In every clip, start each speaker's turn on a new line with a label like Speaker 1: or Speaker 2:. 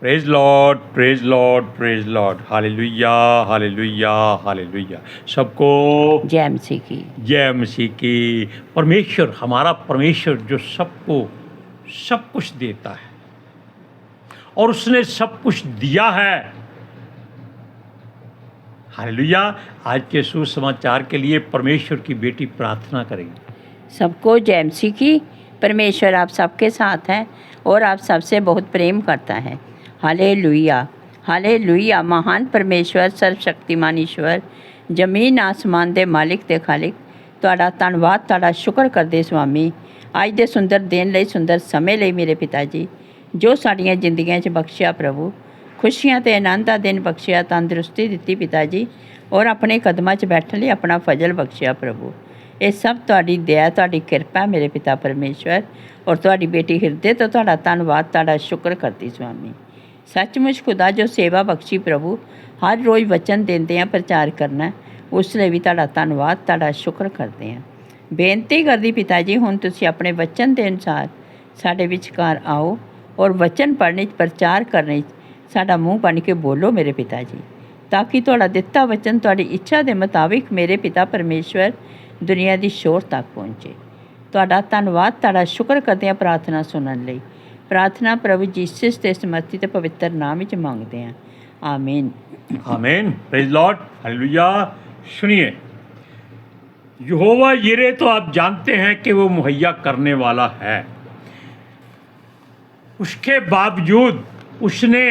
Speaker 1: Praise Lord, praise Lord, praise Lord. Hallelujah, hallelujah, hallelujah. सबको
Speaker 2: जय मसीह की।
Speaker 1: जय मसीह की। परमेश्वर, हमारा परमेश्वर जो सबको सब कुछ देता है और उसने सब कुछ दिया है। हालेलुया। आज के सुसमाचार के लिए परमेश्वर की बेटी प्रार्थना करेगी।
Speaker 2: सबको जय मसीह की। परमेश्वर आप सबके साथ है और आप सबसे बहुत प्रेम करता है। Hallelujah, hallelujah. महान परमेश्वर, सर्वशक्तिमान ईश्वर, जमीन आसमान दे मालिक ते खालिक, ਤੁਹਾਡਾ ਧੰਨਵਾਦ, ਤੁਹਾਡਾ ਸ਼ੁਕਰ ਕਰਦੇ ਸੁਆਮੀ ਅੱਜ ਦੇ ਸੁੰਦਰ ਦਿਨ ਲਈ, ਸੁੰਦਰ ਸਮੇਂ ਲਈ ਮੇਰੇ ਪਿਤਾ ਜੀ, ਜੋ ਸਾਡੀਆਂ ਜ਼ਿੰਦਗੀਆਂ 'ਚ ਬਖਸ਼ਿਆ ਪ੍ਰਭੂ, ਖੁਸ਼ੀਆਂ ਤੇ ਆਨੰਦ ਦਾ ਦਿਨ ਬਖਸ਼ਿਆ, ਤੰਦਰੁਸਤੀ ਦਿੱਤੀ ਪਿਤਾ ਜੀ, ਔਰ ਆਪਣੇ ਕਦਮਾਂ 'ਚ ਬੈਠਣ ਲਈ ਆਪਣਾ ਫਜ਼ਲ ਬਖਸ਼ਿਆ ਪ੍ਰਭੂ। ਇਹ ਸਭ ਤੁਹਾਡੀ ਦਇਆ, ਤੁਹਾਡੀ ਕਿਰਪਾ ਮੇਰੇ ਪਿਤਾ ਪਰਮੇਸ਼ਵਰ, ਔਰ ਤੁਹਾਡੀ ਬੇਟੀ ਹਿਰਦੇ ਤੋਂ ਤੁਹਾਡਾ ਧੰਨਵਾਦ, ਤੁਹਾਡਾ ਸ਼ੁਕਰ ਕਰਦੀ ਸੁਆਮੀ। सचमुच खुदा जो सेवा बख्शी प्रभु, हर रोज़ वचन देंदे हैं, प्रचार करना, उस लिए भी तुहाडा धन्नवाद, तुहाडा शुक्र करते हैं। बेनती करदी पिता जी, हुण तुसीं अपने वचन के अनुसार साडे विचकार आओ और वचन पढ़ने, प्रचार करने साडा मूँह बन के बोलो मेरे पिता जी, ताकि तुहाडा दिता वचन तुहाडी इच्छा के मुताबिक मेरे पिता परमेश्वर दुनिया की शोर तक पहुँचे। तुहाडा धन्नवाद, तुहाडा शुक्र करते हैं प्रार्थना सुनने लई। प्रार्थना प्रभु जीसस के समर्थी ते पवित्र नाम विच मांगते हैं, आमीन,
Speaker 1: आमीन। Praise Lord, hallelujah. सुनिए, यहोवा यिरे तो आप जानते हैं कि वो मुहैया करने वाला है। उसके बावजूद उसने,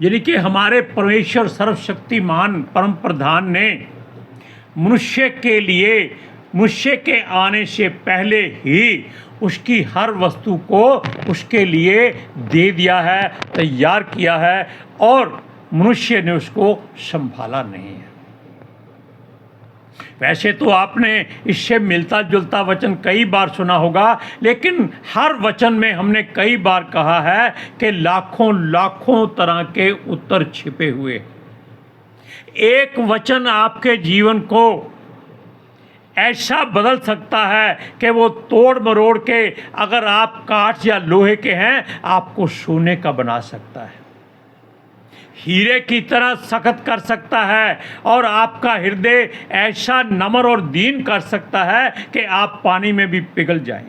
Speaker 1: यानी कि हमारे परमेश्वर सर्वशक्तिमान परम प्रधान ने मनुष्य के लिए, मनुष्य के आने से पहले ही उसकी हर वस्तु को उसके लिए दे दिया है, तैयार किया है, और मनुष्य ने उसको संभाला नहीं है। वैसे तो आपने इससे मिलता जुलता वचन कई बार सुना होगा, लेकिन हर वचन में हमने कई बार कहा है कि लाखों लाखों तरह के उत्तर छिपे हुए। एक वचन आपके जीवन को ऐसा बदल सकता है कि वो तोड़ मरोड़ के, अगर आप काठ या लोहे के हैं, आपको सोने का बना सकता है, हीरे की तरह सख्त कर सकता है, और आपका हृदय ऐसा नम्र और दीन कर सकता है कि आप पानी में भी पिघल जाएं।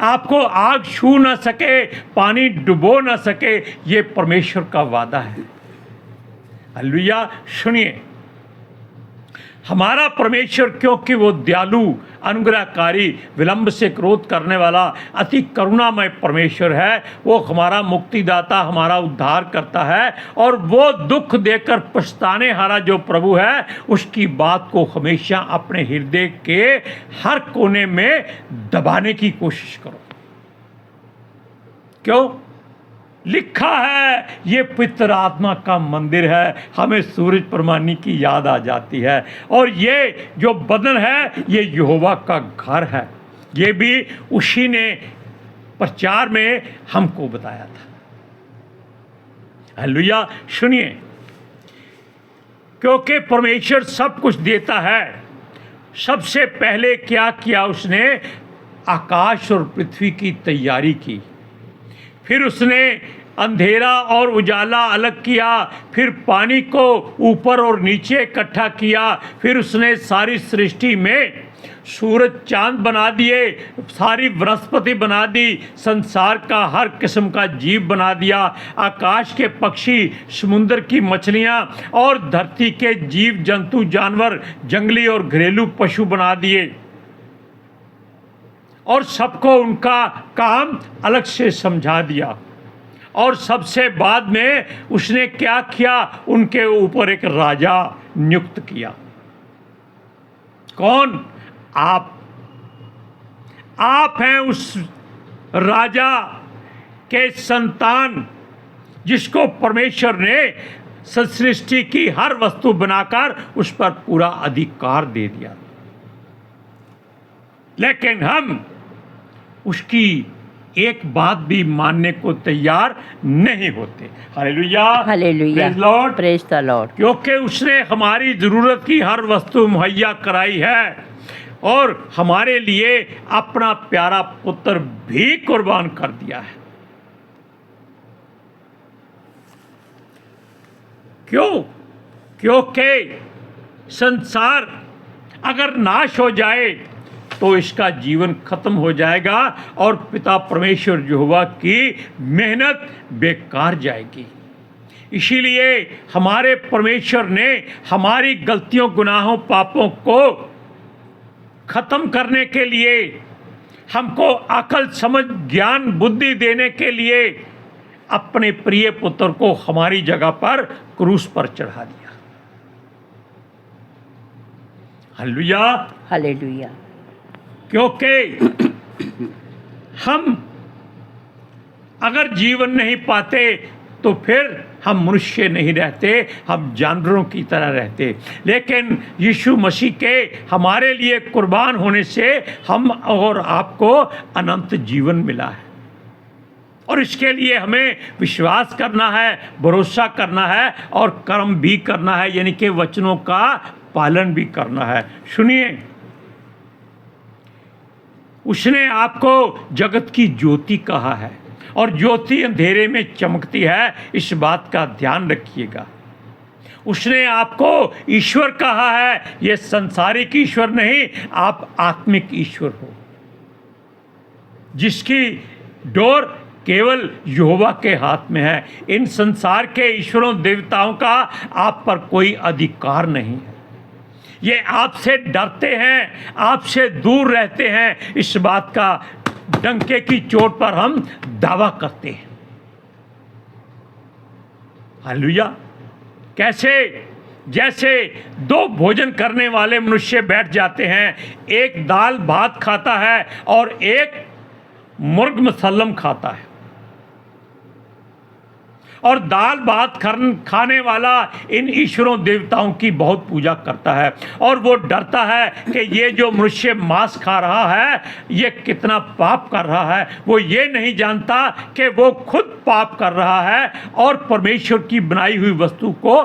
Speaker 1: आपको आग छू न सके, पानी डुबो न सके, ये परमेश्वर का वादा है। हालेलुया। सुनिए, हमारा परमेश्वर, क्योंकि वो दयालु, अनुग्रहकारी, विलंब से क्रोध करने वाला, अति करुणामय परमेश्वर है, वो हमारा मुक्तिदाता, हमारा उद्धार करता है, और वो दुख देकर पछताने हारा जो प्रभु है, उसकी बात को हमेशा अपने हृदय के हर कोने में दबाने की कोशिश करो। क्यों? लिखा है, ये पवित्र आत्मा का मंदिर है। हमें सूरज परमानी की याद आ जाती है, और ये जो बदन है, ये यहोवा का घर है। ये भी उसी ने प्रचार में हमको बताया था। हालेलुया। सुनिए, क्योंकि परमेश्वर सब कुछ देता है, सबसे पहले क्या किया उसने? आकाश और पृथ्वी की तैयारी की। फिर उसने अंधेरा और उजाला अलग किया, फिर पानी को ऊपर और नीचे इकट्ठा किया, फिर उसने सारी सृष्टि में सूरज चांद बना दिए, सारी वनस्पति बना दी, संसार का हर किस्म का जीव बना दिया, आकाश के पक्षी, समुद्र की मछलियाँ, और धरती के जीव जंतु, जानवर, जंगली और घरेलू पशु बना दिए, और सबको उनका काम अलग से समझा दिया। और सबसे बाद में उसने क्या किया? उनके ऊपर एक राजा नियुक्त किया। कौन? आप हैं उस राजा के संतान, जिसको परमेश्वर ने सृष्टि की हर वस्तु बनाकर उस पर पूरा अधिकार दे दिया। लेकिन हम उसकी एक बात भी मानने को तैयार नहीं होते। Hallelujah,
Speaker 2: hallelujah,
Speaker 1: praise Lord,
Speaker 2: praise the Lord.
Speaker 1: क्योंकि उसने हमारी ज़रूरत की हर वस्तु मुहैया कराई है। और हमारे लिए अपना प्यारा पुत्र भी कुर्बान कर दिया है। क्यों? क्योंकि संसार अगर नाश हो जाए तो इसका जीवन खत्म हो जाएगा और पिता परमेश्वर यहोवा की मेहनत बेकार जाएगी। इसीलिए हमारे परमेश्वर ने हमारी गलतियों, गुनाहों, पापों को खत्म करने के लिए, हमको अकल, समझ, ज्ञान, बुद्धि देने के लिए अपने प्रिय पुत्र को हमारी जगह पर क्रूस पर चढ़ा दिया। Hallelujah,
Speaker 2: hallelujah.
Speaker 1: क्योंकि हम अगर जीवन नहीं पाते तो फिर हम मनुष्य नहीं रहते, हम जानवरों की तरह रहते। लेकिन यीशु मसीह के हमारे लिए कुर्बान होने से हम और आपको अनंत जीवन मिला है, और इसके लिए हमें विश्वास करना है, भरोसा करना है और कर्म भी करना है, यानी कि वचनों का पालन भी करना है। सुनिए, उसने आपको जगत की ज्योति कहा है और ज्योति अंधेरे में चमकती है, इस बात का ध्यान रखिएगा। उसने आपको ईश्वर कहा है, यह संसारिक ईश्वर नहीं, आप आत्मिक ईश्वर हो, जिसकी डोर केवल यहोवा के हाथ में है। इन संसार के ईश्वरों, देवताओं का आप पर कोई अधिकार नहीं है। ये आपसे डरते हैं, आपसे दूर रहते हैं, इस बात का डंके की चोट पर हम दावा करते हैं। हालेलुया। कैसे? जैसे दो भोजन करने वाले मनुष्य बैठ जाते हैं, एक दाल भात खाता है और एक मुर्ग मसल्लम खाता है, और दाल भात खाने वाला इन ईश्वरों, देवताओं की बहुत पूजा करता है, और वो डरता है कि ये जो मनुष्य मांस खा रहा है ये कितना पाप कर रहा है। वो ये नहीं जानता कि वो खुद पाप कर रहा है और परमेश्वर की बनाई हुई वस्तु को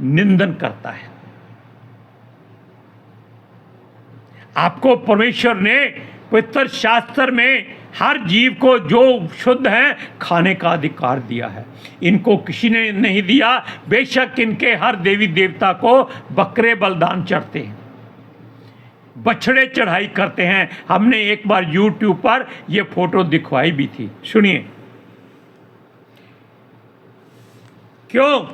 Speaker 1: निंदन करता है। आपको परमेश्वर ने पवित्र शास्त्र में हर जीव को जो शुद्ध है खाने का अधिकार दिया है। इनको किसी ने नहीं दिया। बेशक इनके हर देवी देवता को बकरे बलिदान चढ़ते हैं, बछड़े चढ़ाई करते हैं। हमने एक बार YouTube पर यह फोटो दिखवाई भी थी। सुनिए, क्यों?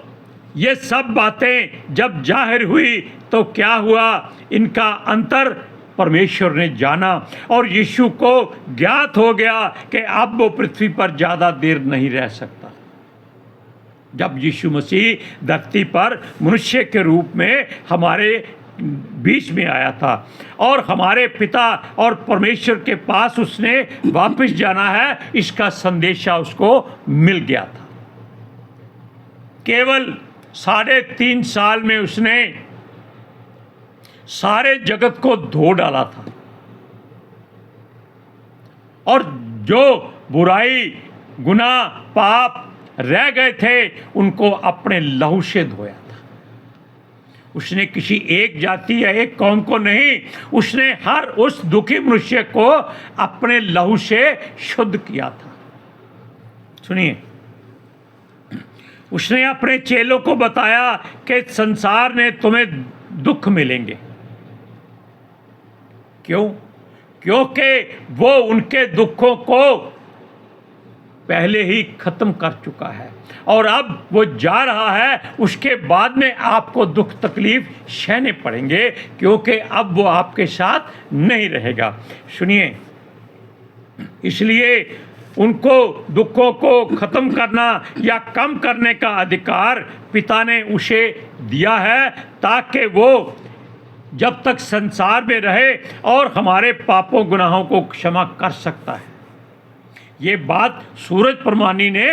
Speaker 1: ये सब बातें जब जाहिर हुई तो क्या हुआ? इनका अंतर परमेश्वर ने जाना और यीशु को ज्ञात हो गया कि अब वो पृथ्वी पर ज़्यादा देर नहीं रह सकता। जब यीशु मसीह धरती पर मनुष्य के रूप में हमारे बीच में आया था और हमारे पिता और परमेश्वर के पास उसने वापस जाना है, इसका संदेशा उसको मिल गया था। केवल 3.5 साल में उसने सारे जगत को धो डाला था, और जो बुराई, गुनाह, पाप रह गए थे उनको अपने लहू से धोया था। उसने किसी एक जाति या एक कौम को नहीं, उसने हर उस दुखी मनुष्य को अपने लहू से शुद्ध किया था। सुनिए, उसने अपने चेलों को बताया कि संसार ने तुम्हें दुख मिलेंगे। क्यों? क्योंकि वो उनके दुखों को पहले ही खत्म कर चुका है और अब वो जा रहा है। उसके बाद में आपको दुख तकलीफ सहने पड़ेंगे, क्योंकि अब वो आपके साथ नहीं रहेगा। सुनिए, इसलिए उनको दुखों को खत्म करना या कम करने का अधिकार पिता ने उसे दिया है, ताकि वो जब तक संसार में रहे और हमारे पापों गुनाहों को क्षमा कर सकता है। ये बात सूरज प्रमाणी ने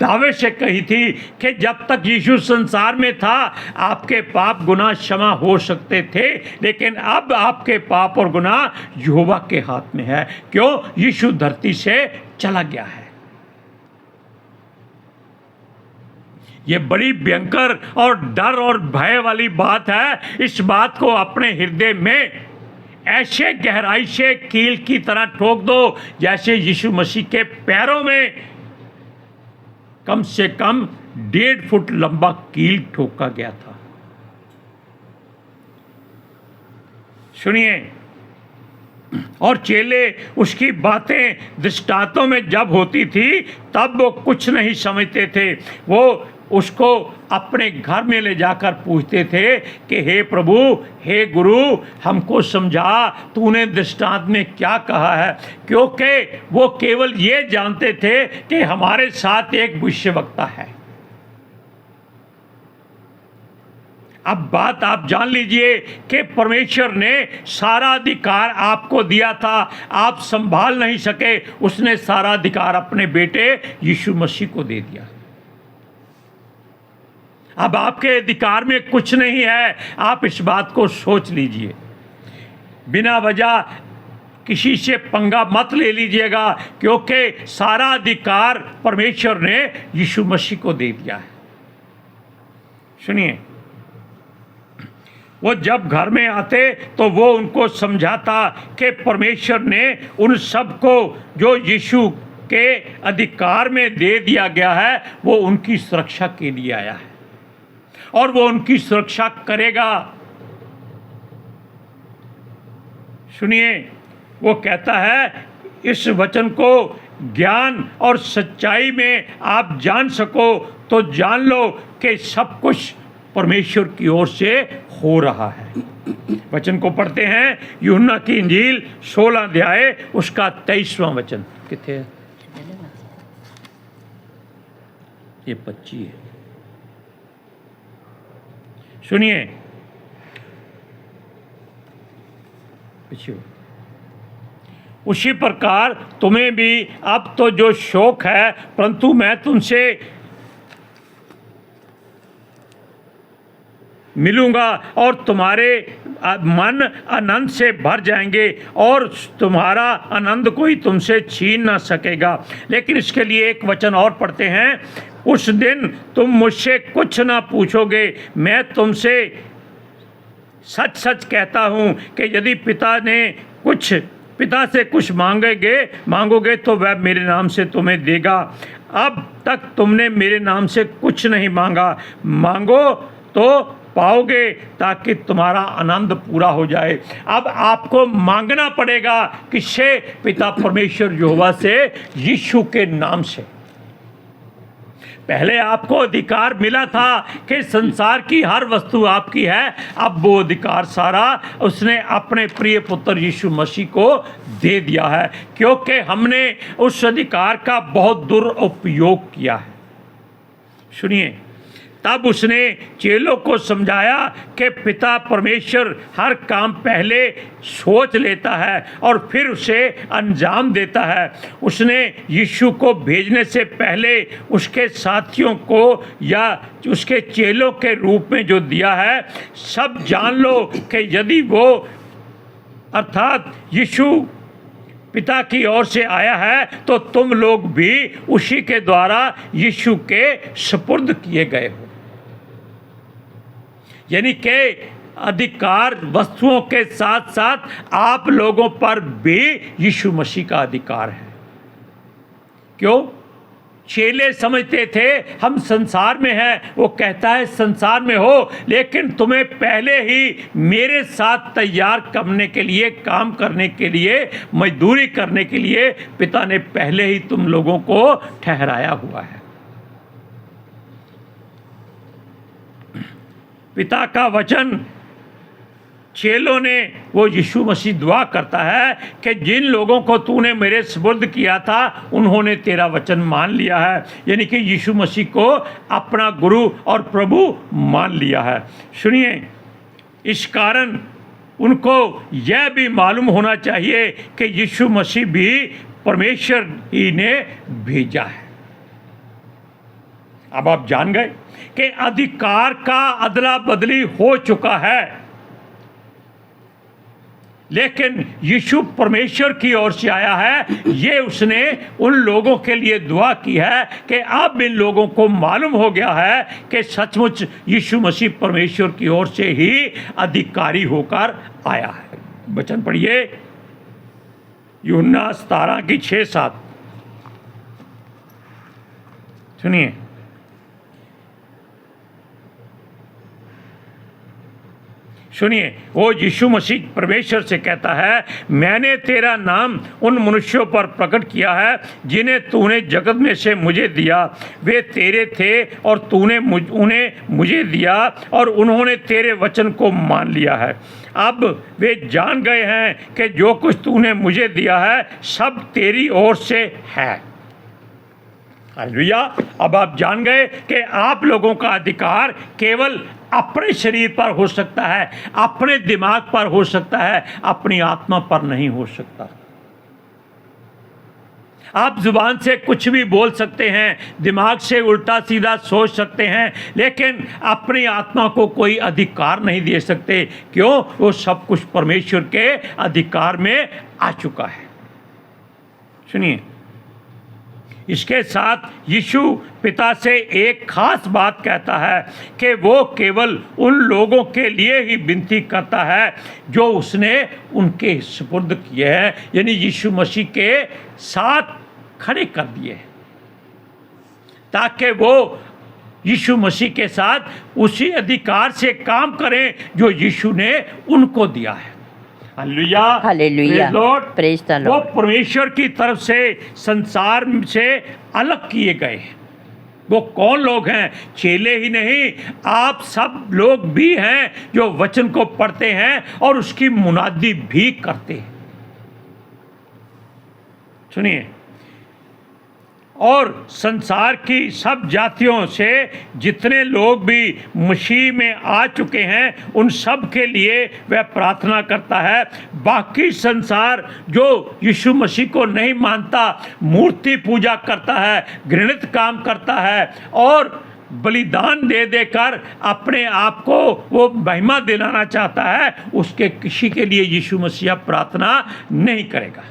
Speaker 1: दावे से कही थी कि जब तक यीशु संसार में था आपके पाप गुनाह क्षमा हो सकते थे, लेकिन अब आपके पाप और गुनाह यहोवा के हाथ में है। क्यों? यीशु धरती से चला गया है। ये बड़ी भयंकर और डर और भय वाली बात है। इस बात को अपने हृदय में ऐसे गहराई से कील की तरह ठोक दो जैसे यीशु मसीह के पैरों में कम से कम 1.5 फुट लंबा कील ठोका गया था। सुनिए, और चेले उसकी बातें दृष्टांतों में जब होती थी तब वो कुछ नहीं समझते थे। वो उसको अपने घर में ले जाकर पूछते थे कि हे प्रभु, हे गुरु, हमको समझा, तूने दृष्टांत में क्या कहा है, क्योंकि वो केवल ये जानते थे कि हमारे साथ एक भविष्यवक्ता है। अब बात आप जान लीजिए कि परमेश्वर ने सारा अधिकार आपको दिया था, आप संभाल नहीं सके, उसने सारा अधिकार अपने बेटे यीशु मसीह को दे दिया। अब आपके अधिकार में कुछ नहीं है, आप इस बात को सोच लीजिए। बिना वजह किसी से पंगा मत ले लीजिएगा, क्योंकि सारा अधिकार परमेश्वर ने यीशु मसीह को दे दिया है। सुनिए, वो जब घर में आते तो वो उनको समझाता कि परमेश्वर ने उन सबको जो यीशु के अधिकार में दे दिया गया है वो उनकी सुरक्षा के लिए आया है और वो उनकी सुरक्षा करेगा। सुनिए, वो कहता है इस वचन को ज्ञान और सच्चाई में आप जान सको तो जान लो कि सब कुछ परमेश्वर की ओर से हो रहा है। वचन को पढ़ते हैं, यूहन्ना की इंजील 16 अध्याय उसका 23वां वचन। किथे है? ये 25 है। सुनिए, उसी प्रकार तुम्हें भी अब तो जो शौक है, परंतु मैं तुमसे मिलूंगा और तुम्हारे मन आनंद से भर जाएंगे और तुम्हारा आनंद कोई तुमसे छीन ना सकेगा। लेकिन इसके लिए एक वचन और पढ़ते हैं, उस दिन तुम मुझसे कुछ ना पूछोगे, मैं तुमसे सच सच कहता हूँ कि यदि पिता से कुछ मांगोगे तो वह मेरे नाम से तुम्हें देगा। अब तक तुमने मेरे नाम से कुछ नहीं मांगा, मांगो तो पाओगे ताकि तुम्हारा आनंद पूरा हो जाए। अब आपको मांगना पड़ेगा किससे? पिता परमेश्वर यहोवा से, यीशु के नाम से। पहले आपको अधिकार मिला था कि संसार की हर वस्तु आपकी है, अब वो अधिकार सारा उसने अपने प्रिय पुत्र यीशु मसीह को दे दिया है, क्योंकि हमने उस अधिकार का बहुत दुरुपयोग किया है। सुनिए, तब उसने चेलों को समझाया कि पिता परमेश्वर हर काम पहले सोच लेता है और फिर उसे अंजाम देता है। उसने यीशु को भेजने से पहले उसके साथियों को या उसके चेलों के रूप में जो दिया है, सब जान लो कि यदि वो अर्थात यीशु पिता की ओर से आया है तो तुम लोग भी उसी के द्वारा यीशु के सुपुर्द किए गए हो। यानी कि अधिकार वस्तुओं के साथ साथ आप लोगों पर भी यीशु मसीह का अधिकार है। क्यों? चेले समझते थे हम संसार में हैं, वो कहता है संसार में हो, लेकिन तुम्हें पहले ही मेरे साथ तैयार करने के लिए, काम करने के लिए, मजदूरी करने के लिए पिता ने पहले ही तुम लोगों को ठहराया हुआ है। पिता का वचन चेलों ने, वो यीशु मसीह दुआ करता है कि जिन लोगों को तूने मेरे सुपुर्द किया था उन्होंने तेरा वचन मान लिया है, यानी कि यीशु मसीह को अपना गुरु और प्रभु मान लिया है। सुनिए, इस कारण उनको यह भी मालूम होना चाहिए कि यीशु मसीह भी परमेश्वर ही ने भेजा है। अब आप जान गए कि अधिकार का अदला बदली हो चुका है, लेकिन यीशु परमेश्वर की ओर से आया है। ये उसने उन लोगों के लिए दुआ की है कि अब इन लोगों को मालूम हो गया है कि सचमुच यीशु मसीह परमेश्वर की ओर से ही अधिकारी होकर आया है। वचन पढ़िए, यूहन्ना 17 की 6-7 सुनिए। सुनिए, वो यीशु मसीह परमेश्वर से कहता है, मैंने तेरा नाम उन मनुष्यों पर प्रकट किया है जिन्हें तूने जगत में से मुझे दिया। वे तेरे थे और तूने उन्हें मुझे दिया और उन्होंने तेरे वचन को मान लिया है। अब वे जान गए हैं कि जो कुछ तूने मुझे दिया है सब तेरी ओर से है। हालेलुया। अब आप जान गए कि आप लोगों का अधिकार केवल अपने शरीर पर हो सकता है, अपने दिमाग पर हो सकता है, अपनी आत्मा पर नहीं हो सकता। आप जुबान से कुछ भी बोल सकते हैं, दिमाग से उल्टा सीधा सोच सकते हैं, लेकिन अपनी आत्मा को कोई अधिकार नहीं दे सकते। क्यों? वो सब कुछ परमेश्वर के अधिकार में आ चुका है। सुनिए, इसके साथ यीशु पिता से एक खास बात कहता है कि वो केवल उन लोगों के लिए ही विनती करता है जो उसने उनके सुपुर्द किए हैं, यानी यीशु मसीह के साथ खड़े कर दिए, ताकि वो यीशु मसीह के साथ उसी अधिकार से काम करें जो यीशु ने उनको दिया है। हालेलुया,
Speaker 2: हालेलुया, प्रेज द
Speaker 1: वो
Speaker 2: लॉर्ड।
Speaker 1: परमेश्वर की तरफ से संसार से अलग किए गए हैं। वो कौन लोग हैं? चेले ही नहीं, आप सब लोग भी हैं जो वचन को पढ़ते हैं और उसकी मुनादी भी करते हैं। सुनिए, और संसार की सब जातियों से जितने लोग भी मसीह में आ चुके हैं उन सब के लिए वह प्रार्थना करता है। बाकी संसार जो यीशु मसीह को नहीं मानता, मूर्ति पूजा करता है, घृणित काम करता है और बलिदान दे देकर अपने आप को वो महिमा दिलाना चाहता है, उसके किसी के लिए यीशु मसीह प्रार्थना नहीं करेगा,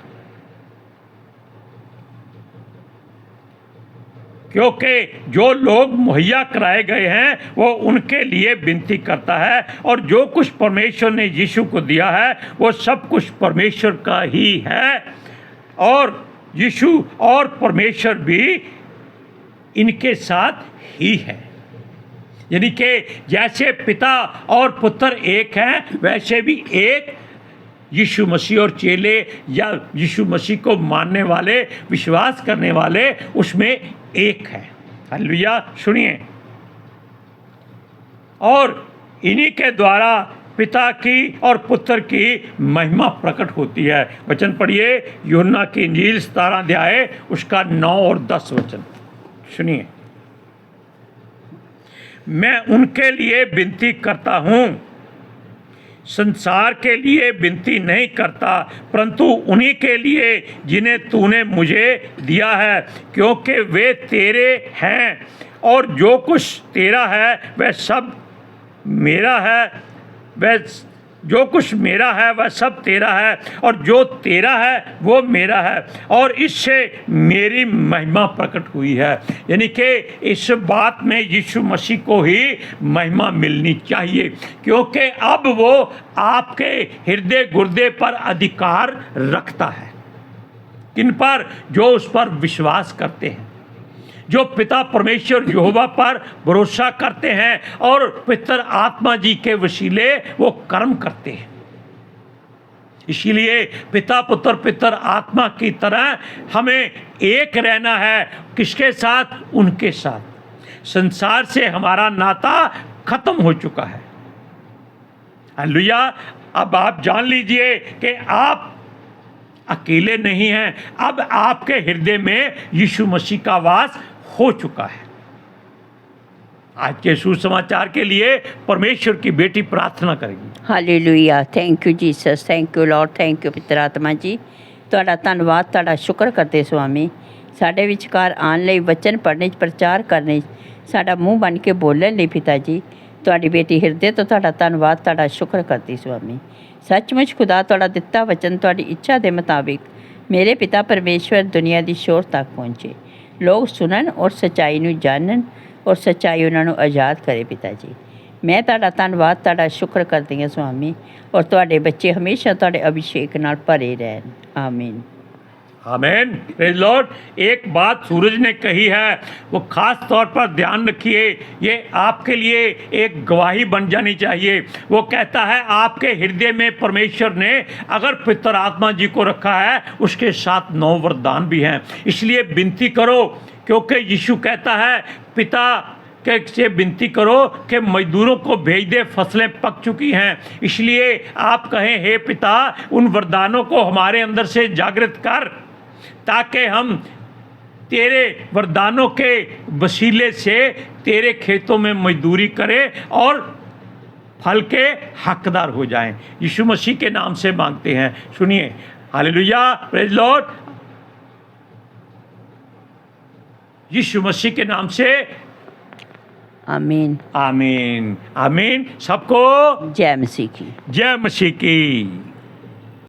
Speaker 1: क्योंकि जो लोग मुहैया कराए गए हैं वो उनके लिए विनती करता है। और जो कुछ परमेश्वर ने यीशु को दिया है वो सब कुछ परमेश्वर का ही है, और यीशु और परमेश्वर भी इनके साथ ही है। यानी कि जैसे पिता और पुत्र एक हैं, वैसे भी एक यीशु मसीह और चेले या यीशु मसीह को मानने वाले, विश्वास करने वाले उसमें एक है। हालेलुया। सुनिए, और इन्हीं के द्वारा पिता की और पुत्र की महिमा प्रकट होती है। वचन पढ़िए, यूहन्ना की इंजील 17 अध्याय उसका 9 और 10 वचन सुनिए। मैं उनके लिए विनती करता हूँ, संसार के लिए विनती नहीं करता, परंतु उन्हीं के लिए जिन्हें तूने मुझे दिया है, क्योंकि वे तेरे हैं और जो कुछ तेरा है वह सब मेरा है, वह जो कुछ मेरा है वह सब तेरा है, और जो तेरा है वो मेरा है, और इससे मेरी महिमा प्रकट हुई है। यानी कि इस बात में यीशु मसीह को ही महिमा मिलनी चाहिए, क्योंकि अब वो आपके हृदय गुर्दे पर अधिकार रखता है। किन पर? जो उस पर विश्वास करते हैं, जो पिता परमेश्वर यहोवा पर भरोसा करते हैं और पवित्र आत्मा जी के वसीले वो कर्म करते हैं। इसीलिए पिता पुत्र पितर आत्मा की तरह हमें एक रहना है। किसके साथ? उनके साथ। संसार से हमारा नाता खत्म हो चुका है। हालेलुया। अब आप जान लीजिए कि आप अकेले नहीं हैं, अब आपके हृदय में यीशु मसीह का वास हो चुका है। आज के सुसमाचार के लिए परमेश्वर की बेटी प्रार्थना करेगी।
Speaker 2: Hallelujah, thank you Jesus, thank you Lord, thank you पितर आत्मा जी। ਤੁਹਾਡਾ ਧੰਨਵਾਦ, ਤੁਹਾਡਾ ਸ਼ੁਕਰ ਕਰਦੇ ਸੁਆਮੀ। ਸਾਡੇ ਵਿਚਕਾਰ ਆਉਣ ਲਈ, ਵਚਨ ਪੜ੍ਹਨੇ 'ਚ, ਪ੍ਰਚਾਰ ਕਰਨੇ 'ਚ, ਸਾਡਾ ਮੂੰਹ ਬਣ ਕੇ ਬੋਲਣ ਲਈ ਪਿਤਾ ਜੀ, ਤੁਹਾਡੀ ਬੇਟੀ ਹਿਰਦੇ ਤੋਂ ਤੁਹਾਡਾ ਧੰਨਵਾਦ, ਤੁਹਾਡਾ ਸ਼ੁਕਰ ਕਰਦੀ ਸੁਆਮੀ। सचमुच खुदा ਤੁਹਾਡਾ ਦਿੱਤਾ वचन ਤੁਹਾਡੀ ਇੱਛਾ ਦੇ ਮੁਤਾबिक मेरे पिता परमेश्वर दुनिया की शोर तक पहुँचे, लोग सुनन और सच्चाई ਨੂੰ ਜਾਣਨ और सच्चाई उन्होंने आज़ाद करे। पिता जी, मैं ਤੁਹਾਡਾ ਧੰਨਵਾਦ ਤੁਹਾਡਾ ਸ਼ੁਕਰ ਕਰਦੀ ਹਾਂ स्वामी और ਤੁਹਾਡੇ ਬੱਚੇ ਹਮੇਸ਼ਾ ਤੁਹਾਡੇ ਅਭਿਸ਼ੇਕ ਨਾਲ ਭਰੇ ਰਹਿਣ आमीन।
Speaker 1: आमेन। Praise lord. एक बात सूरज ने कही है, वो खास तौर पर ध्यान रखिए, ये आपके लिए एक गवाही बन जानी चाहिए। वो कहता है आपके हृदय में परमेश्वर ने अगर पितर आत्मा जी को रखा है, उसके साथ 9 वरदान भी हैं। इसलिए विनती करो, क्योंकि यीशु कहता है पिता के से विनती करो कि मजदूरों को भेज दे, फसलें पक चुकी हैं। इसलिए आप कहें हे पिता, उन वरदानों को हमारे अंदर से जागृत कर, ताकि हम तेरे वरदानों के वसीले से तेरे खेतों में मजदूरी करें और फल के हकदार हो जाएं। यीशु मसीह के नाम से मांगते हैं, सुनिए। Hallelujah, praise lord. यीशु मसीह के नाम से
Speaker 2: आमीन
Speaker 1: आमीन आमीन। सबको
Speaker 2: जय मसीह की।
Speaker 1: जय मसीह की।